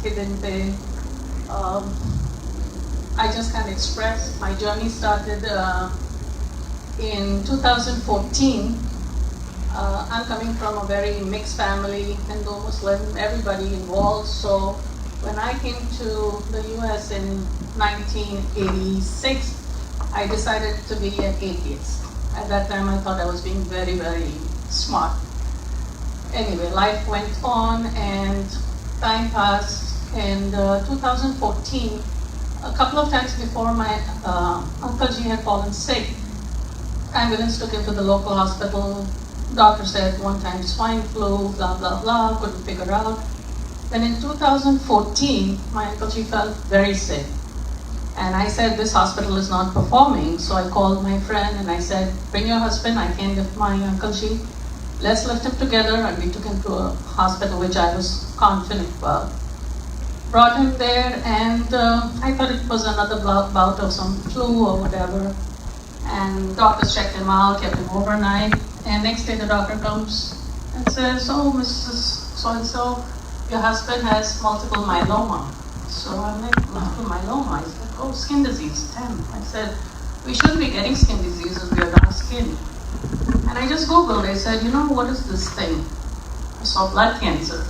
के दिन पे I just can't express. My journey started in 2014. I'm coming from a very mixed family, Hindu, Muslim, everybody involved. So when I came to the US in 1986, I decided to be an atheist. At that time, I thought I was being very, very smart. Anyway, life went on and time passed. And 2014, a couple of times before my Uncle Ji had fallen sick, ambulance took him to the local hospital. Doctor said one time swine flu, blah, blah, blah, couldn't figure out. Then in 2014, my Uncle Ji felt very sick. And I said, this hospital is not performing. So I called my friend and I said, bring your husband, I can't lift my Uncle Ji. Let's lift him together. And we took him to a hospital which I was confident about. Brought him there and I thought it was another bout of some flu or whatever. And doctors checked him out, kept him overnight. And next day the doctor comes and says, oh, Mrs. So-and-so, your husband has multiple myeloma. So I'm like, multiple myeloma? He's like, oh, skin disease, damn. I said, we shouldn't be getting skin diseases, we are dark skin. And I just Googled, I said, you know, what is this thing? I saw blood cancer.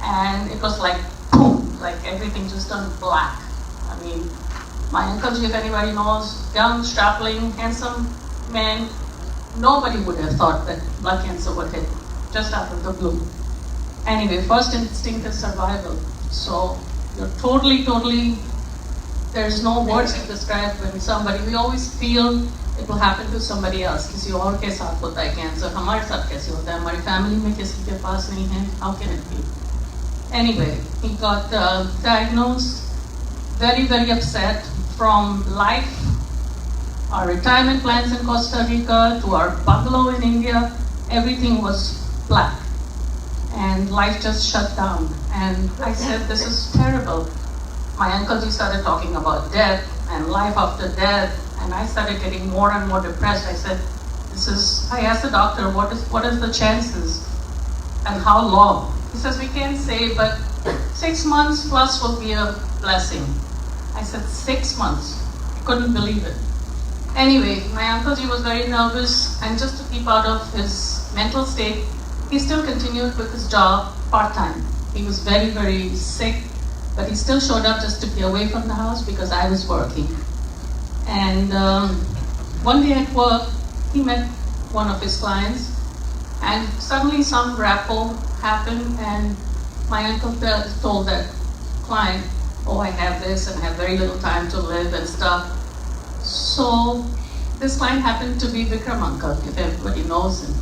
And it was like, boom, like everything just turned black. I mean, my Uncle Ji, if anybody knows, young, strapping, handsome man, nobody would have thought that blood cancer would hit just out of the blue. Anyway, first instinct is survival. So you're totally, there's no words to describe when somebody, we always feel it will happen to somebody else. किसी और के साथ होता है cancer, हमारे साथ कैसे होता है, हमारी family में किसी के पास नहीं है, how can it be? Anyway, he got diagnosed, very, very upset from life, our retirement plans in Costa Rica to our bungalow in India, everything was black. And life just shut down. And I said, this is terrible. My Uncle Ji started talking about death and life after death, and I started getting more and more depressed. I said, I asked the doctor, what is the chances and how long? He says, we can't say, but 6 months plus will be a blessing. I said, 6 months. I couldn't believe it. Anyway, my Uncle Ji was very nervous, and just to keep out of his mental state, he still continued with his job part-time. He was very, very sick, but he still showed up just to be away from the house because I was working. And one day at work, he met one of his clients, and suddenly some rapport happened, and my uncle told that client, oh, I have this and I have very little time to live and stuff. So this client happened to be Vikram Uncle, if everybody knows him.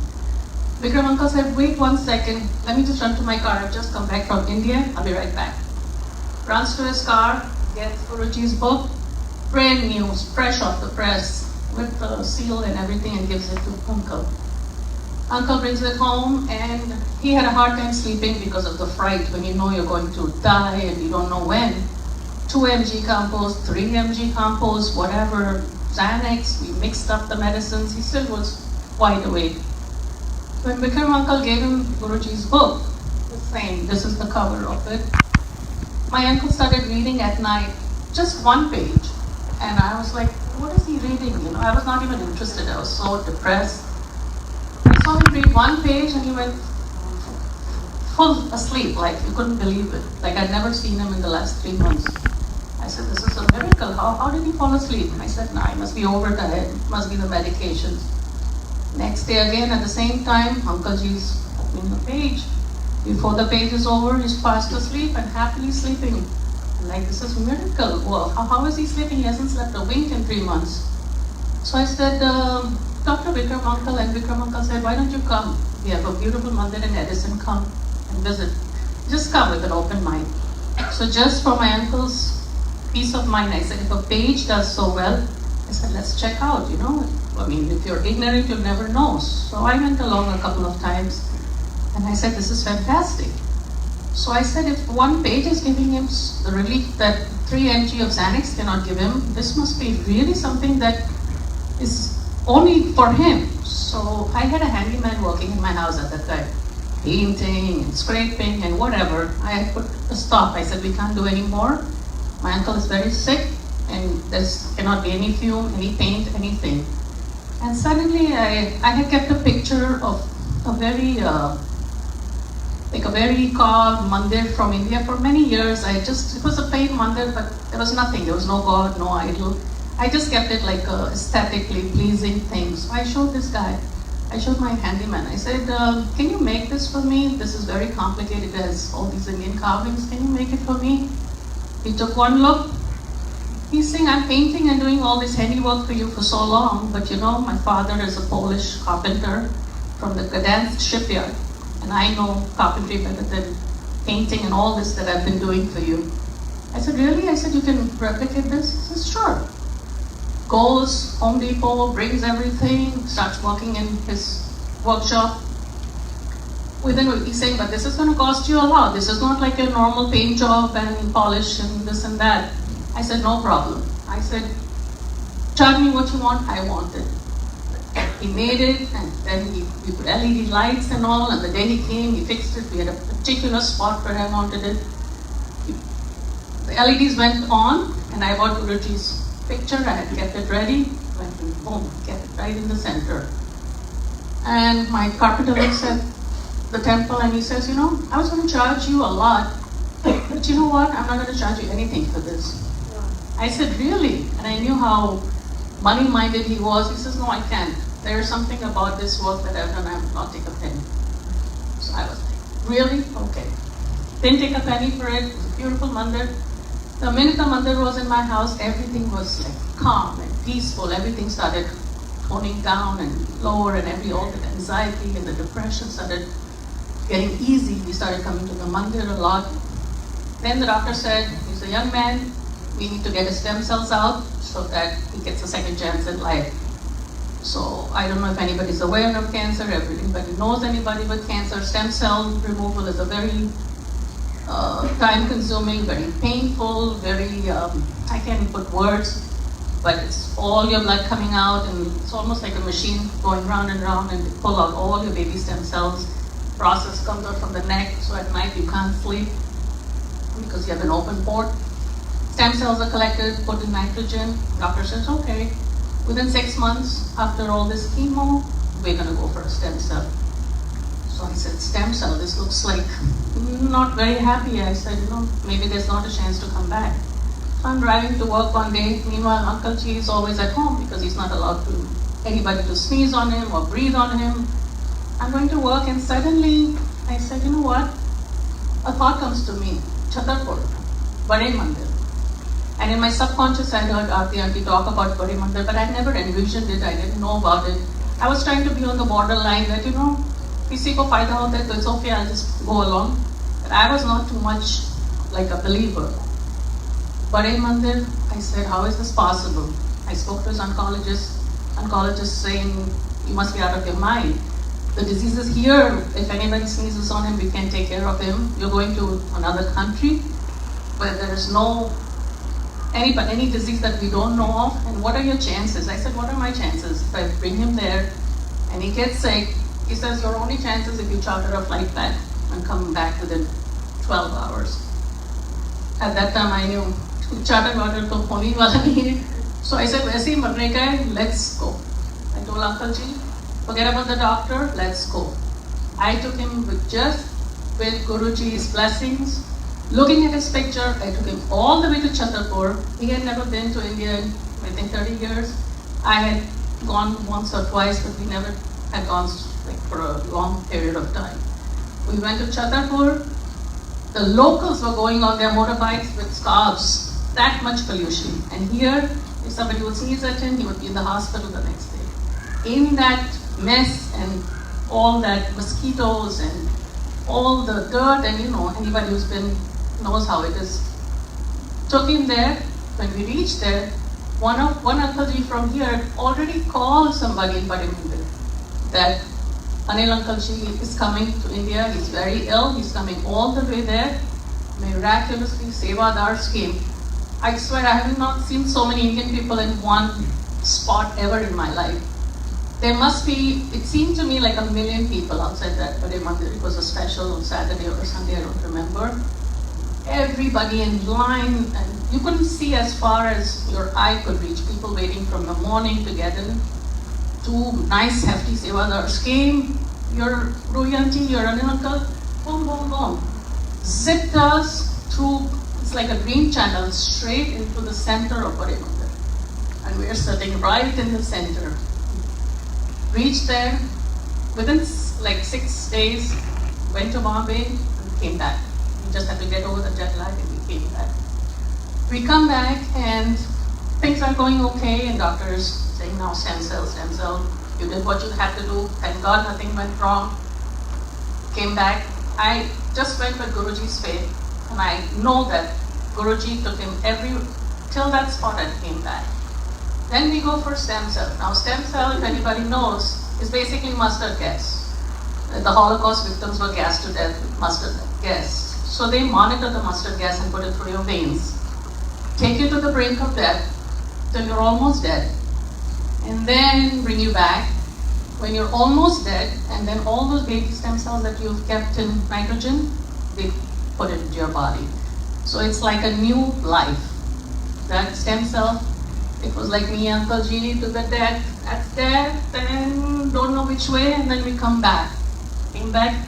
Vikram Uncle said, wait 1 second, let me just run to my car, I've just come back from India, I'll be right back. Runs to his car, gets Guruji's book, brand new, fresh off the press, with the seal and everything, and gives it to Uncle. Uncle brings it home, and he had a hard time sleeping because of the fright when you know you're going to die and you don't know when. 2 mg compost, 3 mg compost, whatever, Xanax, we mixed up the medicines, he still was wide awake. When Vikram Uncle gave him Guruji's book, the same, this is the cover of it, my uncle started reading at night, just 1 page. And I was like, what is he reading? You know, I was not even interested, I was so depressed. I saw him read 1 page and he went full asleep, like you couldn't believe it. Like I'd never seen him in the last 3 months. I said, this is a miracle. How did he fall asleep? I said, nah, he must be overtired. It must be the medications. Next day again, at the same time, Uncle Ji's opening the page. Before the page is over, he's fast asleep and happily sleeping. I'm like, this is a miracle. Well, how is he sleeping? He hasn't slept a wink in 3 months. So I said, Dr. Vikram Uncle, and Vikram Uncle said, why don't you come? We have a beautiful mandir in Edison, come and visit. Just come with an open mind. So just for my uncle's peace of mind, I said, if a page does so well, I said, let's check out, you know. I mean, if you're ignorant, you'll never know. So I went along a couple of times, and I said, this is fantastic. So I said, if 1 page is giving him the relief that 3 mg of Xanax cannot give him, this must be really something that is only for him. So I had a handyman working in my house at that time. painting and scraping and whatever. I put a stop. I said, we can't do any more. My uncle is very sick and there cannot be any fume, any paint, anything. And suddenly I had kept a picture of a very carved mandir from India for many years. It was a plain mandir, but there was nothing. There was no god, no idol. I just kept it like a aesthetically pleasing thing. So I showed this guy. I showed my handyman. I said, can you make this for me? This is very complicated. It has all these Indian carvings. Can you make it for me? He took one look. He's saying, I'm painting and doing all this handiwork for you for so long, but you know, my father is a Polish carpenter from the Gdansk shipyard, and I know carpentry better than painting and all this that I've been doing for you. I said, really? I said, you can replicate this? He says, sure. Goes, Home Depot, brings everything, starts working in his workshop. Within a week, he's saying, but this is going to cost you a lot. This is not like a normal paint job and polish and this and that. I said, no problem. I said, charge me what you want, I want it. He made it, and then we put LED lights and all, and the day he came, he fixed it. We had a particular spot where I wanted it. The LEDs went on, and I bought Guruji's picture. I had kept it ready. Went and boom, kept it right in the center. And my carpenter looks at the temple and he says, you know, I was going to charge you a lot, but you know what? I'm not going to charge you anything for this. I said, really? And I knew how money-minded he was. He says, no, I can't. There's something about this work that I've done, I will not take a penny. So I was like, really? Okay. Didn't take a penny for it. It was a beautiful mandir. The minute the mandir was in my house, everything was like calm and peaceful. Everything started toning down and lower, and all the anxiety and the depression started getting easy. We started coming to the mandir a lot. Then the doctor said, he's a young man, we need to get his stem cells out so that he gets a second chance in life. So I don't know if anybody's aware of cancer, if anybody knows anybody with cancer. Stem cell removal is a very time-consuming, very painful, very, I can't even put words, but it's all your blood coming out, and it's almost like a machine going round and round, and they pull out all your baby stem cells. Process comes out from the neck, so at night you can't sleep because you have an open port. Stem cells are collected, put in nitrogen. Doctor says, okay, within 6 months after all this chemo, we're going to go for a stem cell. So I said, stem cell, this looks like not very happy. I said, you know, maybe there's not a chance to come back. So I'm driving to work one day. Meanwhile, Uncle Chi is always at home because he's not allowed anybody to sneeze on him or breathe on him. I'm going to work, and suddenly I said, you know what? A thought comes to me, Chhatarpur, Bade Mandir. And in my subconscious, I heard Aarti talk about Bade Mandir, but I never envisioned it. I didn't know about it. I was trying to be on the borderline that, you know, किसी को फायदा होता है तो it's okay, I'll just go along. But I was not too much like a believer. Bade Mandir, I said, how is this possible? I spoke to his oncologist saying, you must be out of your mind. The disease is here. If anybody sneezes on him, we can take care of him. You're going to another country where there is no any disease that we don't know of, and what are your chances? I said, what are my chances? If I bring him there and he gets sick, he says, your only chances if you charter a flight back and come back within 12 hours. At that time I knew charter water to hone wala nahi. So I said, वैसे ही मरने का है, let's go. I told Uncle Ji, forget about the doctor, let's go. I took him with Guruji's blessings. Looking at his picture, I took him all the way to Chhatarpur. He had never been to India in, I think, 30 years. I had gone once or twice, but we never had gone like for a long period of time. We went to Chhatarpur. The locals were going on their motorbikes with scarves. That much pollution. And here, if somebody would sneeze at him, he would be in the hospital the next day. In that mess and all that mosquitoes and all the dirt, and you know, anybody who's been knows how it is. Took him there. When we reached there, one Uncle Ji from here already called somebody in Bade Mandir that Anil Uncle Ji is coming to India. He's very ill. He's coming all the way there. Miraculously, Sevadars came. I swear I have not seen so many Indian people in one spot ever in my life. There must be, it seemed to me like 1 million people outside that Hare Mandir. It was a special Saturday or Sunday, I don't remember. Everybody in line, and you couldn't see as far as your eye could reach. People waiting from the morning to get in. 2 nice hefty sevadars came. Your Ruhi auntie, your Anil uncle, boom, boom, boom. Zipped us through, it's like a green channel, straight into the center of Hare Mandir. And we are sitting right in the center. Reached there, within like 6 days, went to Bombay and came back. We just had to get over the jet lag and we came back. We come back and things are going okay, and doctors saying now stem cell, stem cell. You did what you had to do. Thank God nothing went wrong. Came back. I just went with Guruji's faith, and I know that Guruji took him till that spot and came back. Then we go for stem cell. Now stem cell, if anybody knows, is basically mustard gas. The Holocaust victims were gassed to death with mustard gas. So they monitor the mustard gas and put it through your veins. Take you to the brink of death till you're almost dead. And then bring you back when you're almost dead, and then all those baby stem cells that you've kept in nitrogen, they put it into your body. So it's like a new life. That stem cell, it was like me, Uncle G, to the death, at death, and don't know which way, and then we come back. Came back.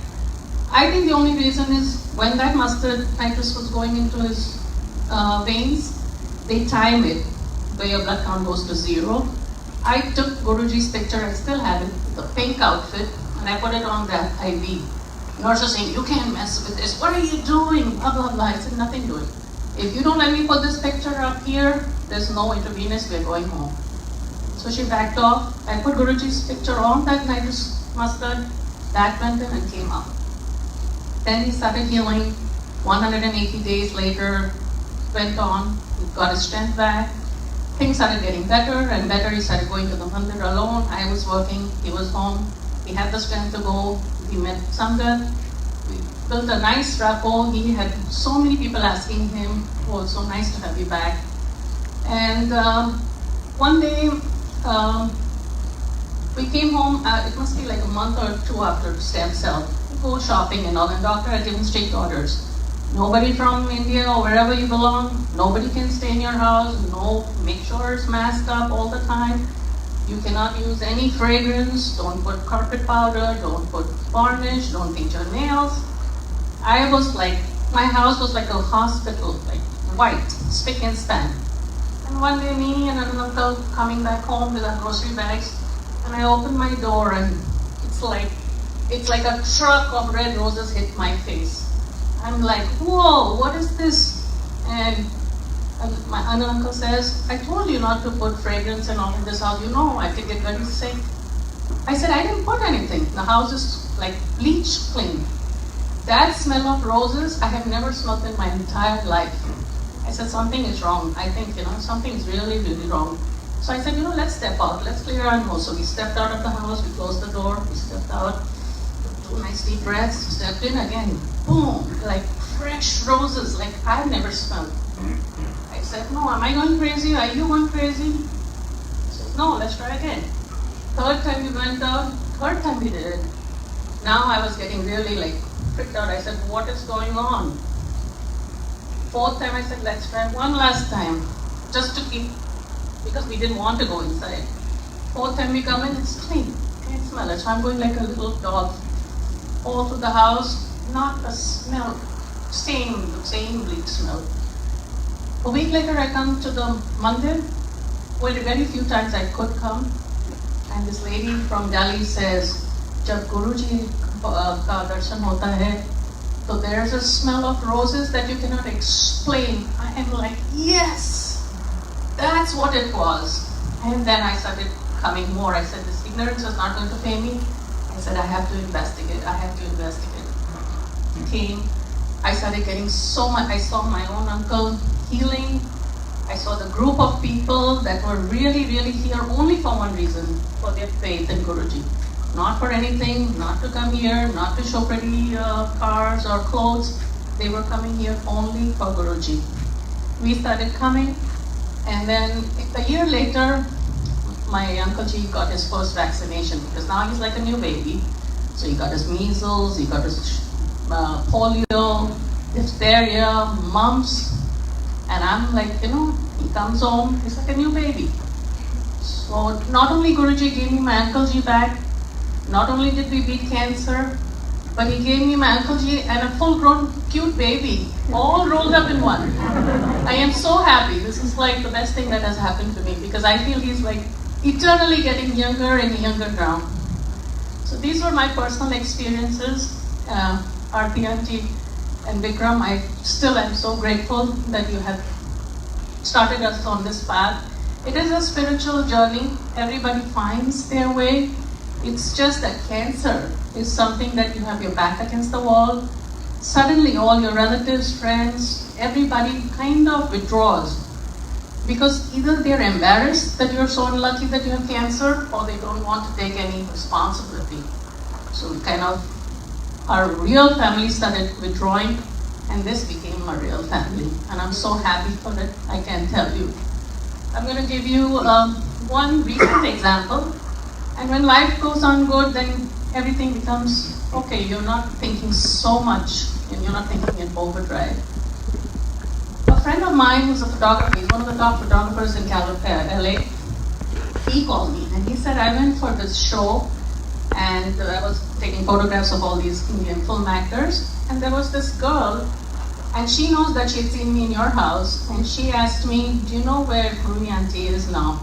I think the only reason is when that mustard nitrous was going into his veins, they time it where your blood count goes to 0. I took Guruji's picture, I still have it, the pink outfit, and I put it on that IV. Nurse was saying, you can't mess with this, what are you doing? Blah, blah, blah. I said, nothing doing. If you don't let me put this picture up here, there's no intravenous, we're going home. So she backed off. I put Guruji's picture on that nitrous mustard, that went in and came out. Then he started healing. 180 days later, went on, got his strength back. Things started getting better and better. He started going to the mandir alone. I was working, he was home. He had the strength to go. He met Sangat. We built a nice rapport. He had so many people asking him, oh, it's so nice to have you back. And one day, we came home, it must be like a month or 2 after stem cell. We go shopping and all, and doctor had given strict orders. Nobody from India or wherever you belong, nobody can stay in your house, no, make sure it's masked up all the time. You cannot use any fragrance, don't put carpet powder, don't put varnish, don't paint your nails. I was like, my house was like a hospital, like white, spick and span. And one day me and an uncle coming back home with our grocery bags, and I opened my door and it's like a truck of red roses hit my face. I'm like, whoa, what is this? And my uncle says, I told you not to put fragrance and all in this house. You know, I could get very sick. I said, I didn't put anything. The house is like bleach clean. That smell of roses, I have never smelled in my entire life. I said, something is wrong. I think, something is really, really wrong. So I said, let's step out. Let's clear our nose. So we stepped out of the house. We closed the door. We stepped out. 2 nice deep breaths. Stepped in again. Boom. Like fresh roses. Like I've never smelled. I said, no, am I going crazy? Are you going crazy? He said, no, let's try again. 3rd time we went out. 3rd time we did it. Now I was getting really like freaked out. I said, what is going on? 4th time I said, let's try one last time. Just to keep, because we didn't want to go inside. 4th time we come in, it's clean. Can't smell it. So I'm going like a little dog all through the house. Not a smell. Same bleak smell. A week later I come to the mandir, where very few times I could come. And this lady from Delhi says, जब गुरुजी का दर्शन होता है, so there's a smell of roses that you cannot explain. I am like, yes, that's what it was. And then I started coming more. I said, this ignorance is not going to pay me. I said, I have to investigate. Came. I started getting so much. I saw my own uncle healing. I saw the group of people that were really, really here only for one reason, for their faith in Guruji. Not for anything, not to come here, not to show pretty cars or clothes. They were coming here only for Guruji. We started coming, and then a year later, my Uncle G got his first vaccination, because now he's like a new baby. So he got his measles, he got his polio, diphtheria, mumps, and I'm like, he comes home, he's like a new baby. So not only Guruji gave me my Uncle G back, not only did we beat cancer, but he gave me my Uncle G and a full-grown cute baby, all rolled up in one. I am so happy. This is like the best thing that has happened to me, because I feel he's like eternally getting younger and younger now. So these were my personal experiences. Aarti Aunty and Vikram, I still am so grateful that you have started us on this path. It is a spiritual journey. Everybody finds their way. It's just that cancer is something that you have your back against the wall. Suddenly all your relatives, friends, everybody kind of withdraws. Because either they're embarrassed that you're so unlucky that you have cancer, or they don't want to take any responsibility. So we kind of, our real family started withdrawing, and this became a real family. And I'm so happy for it, I can tell you. I'm going to give you one recent example. And when life goes on good, then everything becomes okay. You're not thinking so much, and you're not thinking in overdrive. A friend of mine who's a photographer, he's one of the top photographers in LA, he called me and he said, I went for this show and I was taking photographs of all these Indian film actors, and there was this girl, and she knows that she'd seen me in your house, and she asked me, do you know where Ruhi Aunty is now?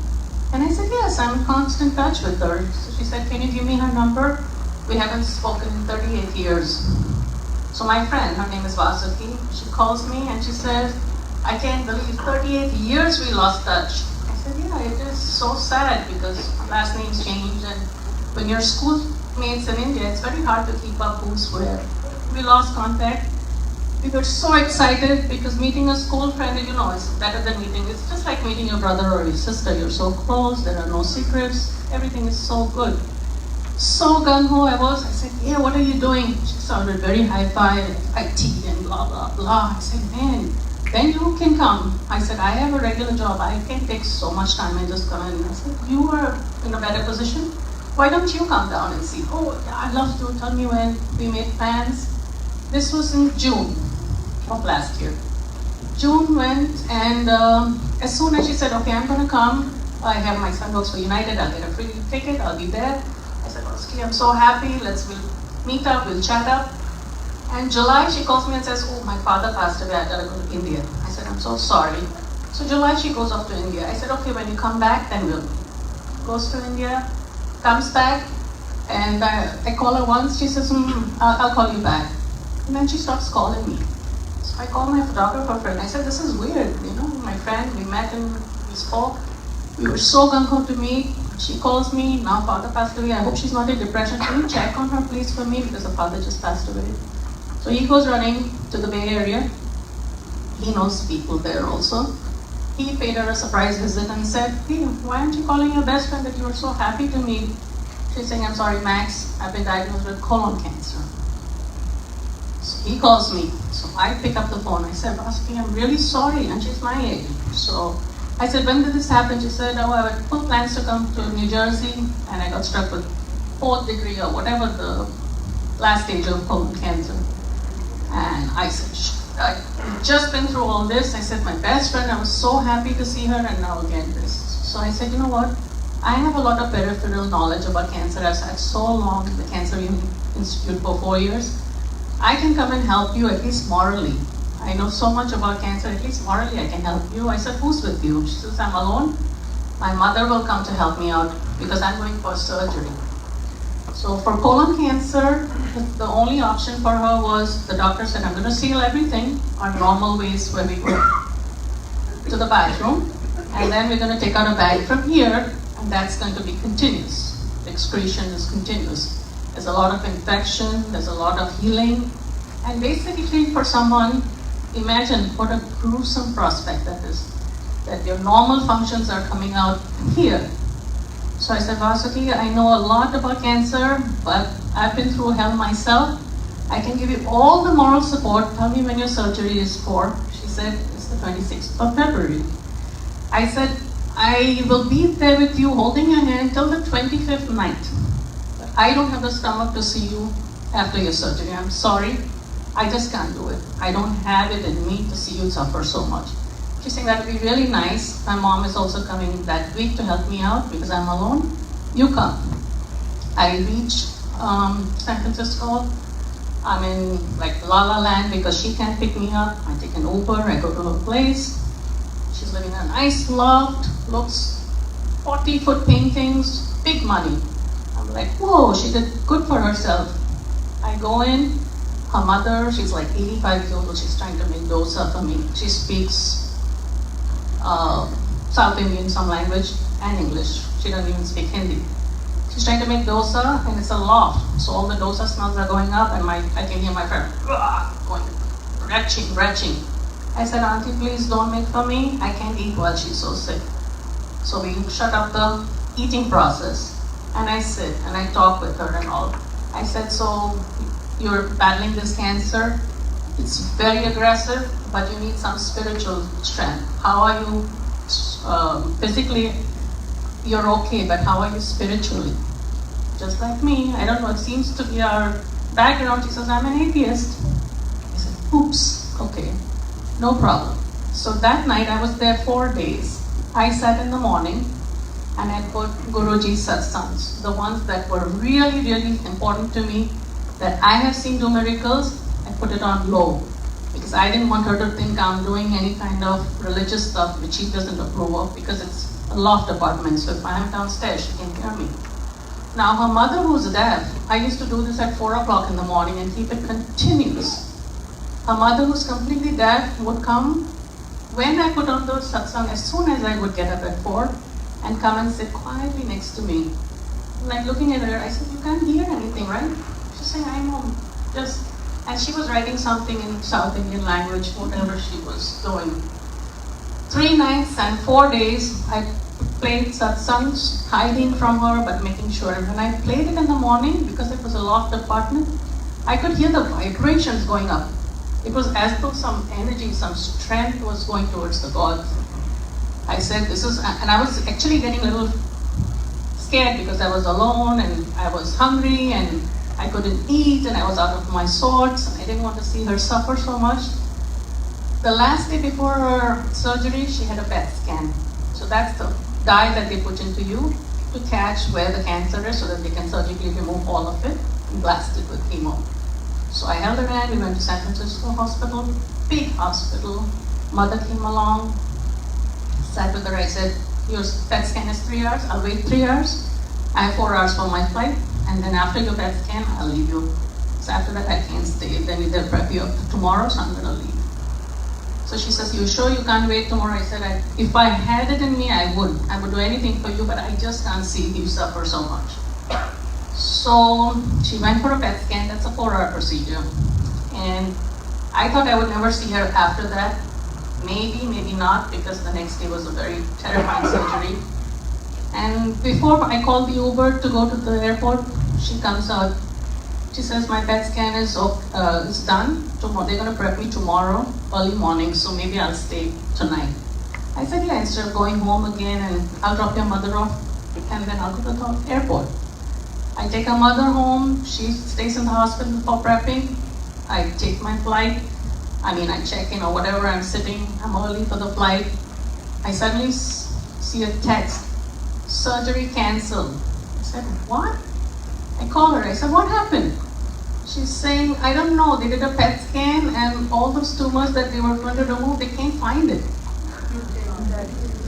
And I said, yes, I'm in constant touch with her. So she said, can you give me her number? We haven't spoken in 38 years. So my friend, her name is Vasuki, she calls me and she says, I can't believe 38 years we lost touch. I said, yeah, it is so sad because last names change, and when you're schoolmates in India, it's very hard to keep up who's where. We lost contact. We were so excited because meeting a school friend, it's better than meeting. It's just like meeting your brother or your sister. You're so close, there are no secrets, everything is so good. So gung-ho I was. I said, yeah, what are you doing? She sounded very hi-fi, IT and blah, blah, blah. I said, man, then you can come. I said, I have a regular job. I can't take so much time and just come in. I said, you are in a better position. Why don't you come down and see? Oh, yeah, I'd love to. Tell me when. We made plans. This was in June of last year. June went, and as soon as she said, okay, I'm going to come, I have my son works for United, I'll get a free ticket, I'll be there. I said, okay, I'm so happy, we'll meet up, we'll chat up. And July, she calls me and says, oh, my father passed away, I gotta go to India. I said, I'm so sorry. So July, she goes off to India. I said, okay, when you come back, then we'll meet. Goes to India, comes back, and I call her once, she says, I'll call you back. And then she stops calling me. So I called my photographer friend. I said, this is weird, my friend, we met and we spoke. We were so gung-ho to meet. She calls me, now father passed away. I hope she's not in depression. Can you check on her please for me, because her father just passed away. So he goes running to the Bay Area. He knows people there also. He paid her a surprise visit and said, hey, why aren't you calling your best friend that you were so happy to meet? She's saying, I'm sorry, Max, I've been diagnosed with colon cancer. So he calls me. So I pick up the phone. I said, Vasuki, I'm really sorry. And she's my age. So I said, when did this happen? She said, oh, I had full plans to come to New Jersey, and I got struck with 4th degree or whatever the last stage of colon cancer. And I said, I've just been through all this. I said, my best friend, I was so happy to see her, and now again this. So I said, you know what? I have a lot of peripheral knowledge about cancer. I've had so long in the Cancer Institute for 4 years. I can come and help you, at least morally. I know so much about cancer, at least morally I can help you. I said, who's with you? She says, I'm alone. My mother will come to help me out because I'm going for surgery. So for colon cancer, the only option for her was, the doctor said, I'm going to seal everything our normal ways where we go to the bathroom, and then we're going to take out a bag from here, and that's going to be continuous. The excretion is continuous. There's a lot of infection, there's a lot of healing, and basically for someone, imagine what a gruesome prospect that is, that your normal functions are coming out here. So I said, Vasuki, I know a lot about cancer, but I've been through hell myself. I can give you all the moral support. Tell me when your surgery is for. She said, it's the 26th of February. I said, I will be there with you holding your hand till the 25th night. But I don't have the stomach to see you after your surgery. I'm sorry. I just can't do it. I don't have it in me to see you suffer so much. She's saying that would be really nice. My mom is also coming that week to help me out because I'm alone. You come. I reach San Francisco. I'm in like La La Land because she can't pick me up. I take an Uber. I go to her place. She's living in a nice loft. Looks 40-foot paintings. Big money. I'm like, whoa, she did good for herself. I go in. Her mother, she's like 85 years old. She's trying to make dosa for me. She speaks South Indian, some language, and English. She doesn't even speak Hindi. She's trying to make dosa, and it's a loft. So all the dosa smells are going up, and I can hear my friend going, retching. I said, Auntie, please don't make for me. I can't eat while she's so sick. So we shut up the eating process, and I sit, and I talk with her and all. I said, so you're battling this cancer. It's very aggressive, but you need some spiritual strength. How are you physically? You're okay, but how are you spiritually? Just like me. I don't know, it seems to be our background. She says, I'm an atheist. I said, oops, okay, no problem. So that night, I was there 4 days. I sat in the morning, and I put Guruji's Satsangs, the ones that were really, really important to me, that I have seen do miracles. I put it on low because I didn't want her to think I'm doing any kind of religious stuff which she doesn't approve of because it's a loft apartment. So if I'm downstairs, she can hear me. Now her mother who's deaf, I used to do this at 4 o'clock in the morning and keep it continuous. Her mother who's completely deaf would come when I put on those satsang, as soon as I would get up at 4 and come and sit quietly next to me. Like looking at her, I said, you can't hear anything, right? She's saying, I know, just. And she was writing something in South Indian language, whatever she was doing. 3 nights and 4 days, I played satsangs, hiding from her, but making sure. When I played it in the morning, because it was a loft apartment, I could hear the vibrations going up. It was as though some energy, some strength was going towards the gods. I said, this is, and I was actually getting a little scared because I was alone and I was hungry and I couldn't eat and I was out of my sorts. I didn't want to see her suffer so much. The last day before her surgery, she had a PET scan. So that's the dye that they put into you to catch where the cancer is so that they can surgically remove all of it and blast it with chemo. So I held her hand, we went to San Francisco hospital, big hospital. Mother came along, sat with her. I said, your PET scan is 3 hours, I'll wait 3 hours. I have 4 hours for my flight. And then after your PET scan, I'll leave you. So after that, I can't stay. Then they'll prep you up tomorrow, so I'm going to leave. So she says, you sure you can't wait tomorrow? I said, if I had it in me, I would. I would do anything for you, but I just can't see you suffer so much. So she went for a PET scan. That's a 4-hour procedure. And I thought I would never see her after that. Maybe, maybe not, because the next day was a very terrifying surgery. And before I called the Uber to go to the airport, she comes out. She says, my PET scan is done. Tomorrow, they're going to prep me tomorrow, early morning, so maybe I'll stay tonight. I said, yeah, instead of going home again, and I'll drop your mother off, and then I'll go to the airport. I take her mother home. She stays in the hospital for prepping. I take my flight. I check in or whatever. I'm sitting. I'm early for the flight. I suddenly see a text. Surgery cancelled. I said, what? I call her. I said, what happened? She's saying, I don't know. They did a PET scan and all those tumors that they were going to remove, they can't find it.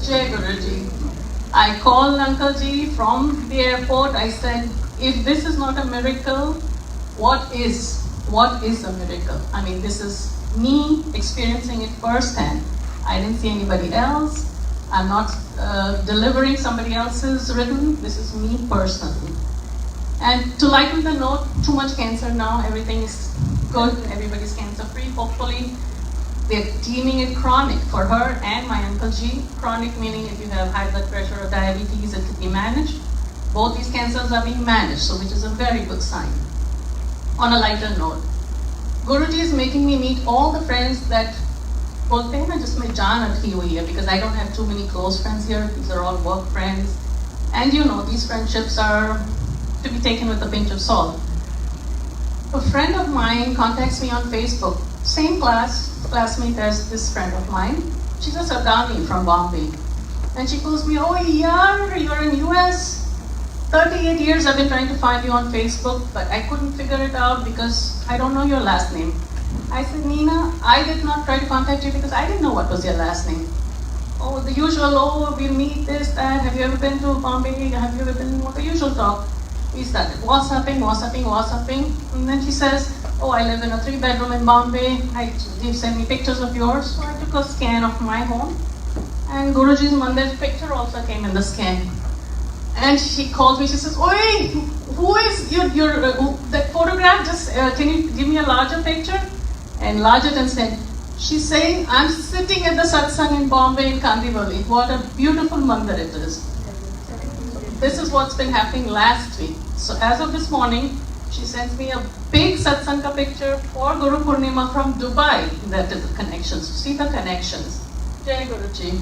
Jai Guruji. I called Uncle Ji from the airport. I said, if this is not a miracle, what is? What is a miracle? This is me experiencing it firsthand. I didn't see anybody else. I'm not delivering somebody else's written. This is me personally. And to lighten the note, too much cancer now. Everything is good. Everybody's cancer free. Hopefully, they're deeming it chronic for her and my Uncle G. Chronic meaning if you have high blood pressure or diabetes, it can be managed. Both these cancers are being managed, so which is a very good sign. On a lighter note, Guruji is making me meet all the friends that बोलते हैं ना जिसमें जान अटकी हुई है, because I don't have too many close friends here. These are all work friends, and you know these friendships are to be taken with a pinch of salt. A friend of mine contacts me on Facebook. Same classmate as this friend of mine. She's a Sardani from Bombay, and she calls me, "Oh yeah, you're in US. 38 years I've been trying to find you on Facebook, but I couldn't figure it out because I don't know your last name." I said, "Nina, I did not try to contact you because I didn't know what was your last name." "Oh, the usual, oh, we meet, this, that, have you ever been to Bombay, have you ever been," the usual talk. We started WhatsApping, and then she says, "Oh, I live in a 3-bedroom in Bombay, you send me pictures of yours." So I took a scan of my home, and Guruji's Mandir's picture also came in the scan. And she calls me, she says, "Oi, who is that photograph, just can you give me a larger picture?" And larger than said, she's saying, "I'm sitting at the Satsang in Bombay in Kandivali. What a beautiful mandir it is." This is what's been happening last week. So as of this morning, she sends me a big Satsang ka picture for Guru Poormina from Dubai. That is the connections. See the connections. Jai Guruji.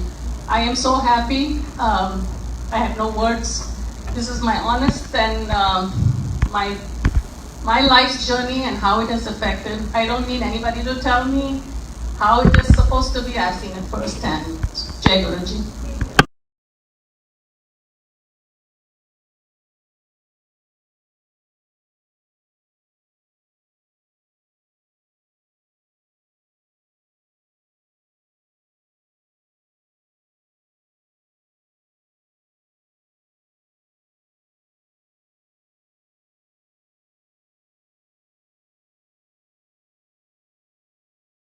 I am so happy. I have no words. This is my honest and my life's journey and how it has affected. I don't need anybody to tell me how it is supposed to be. I've seen it firsthand. Jai Guruji.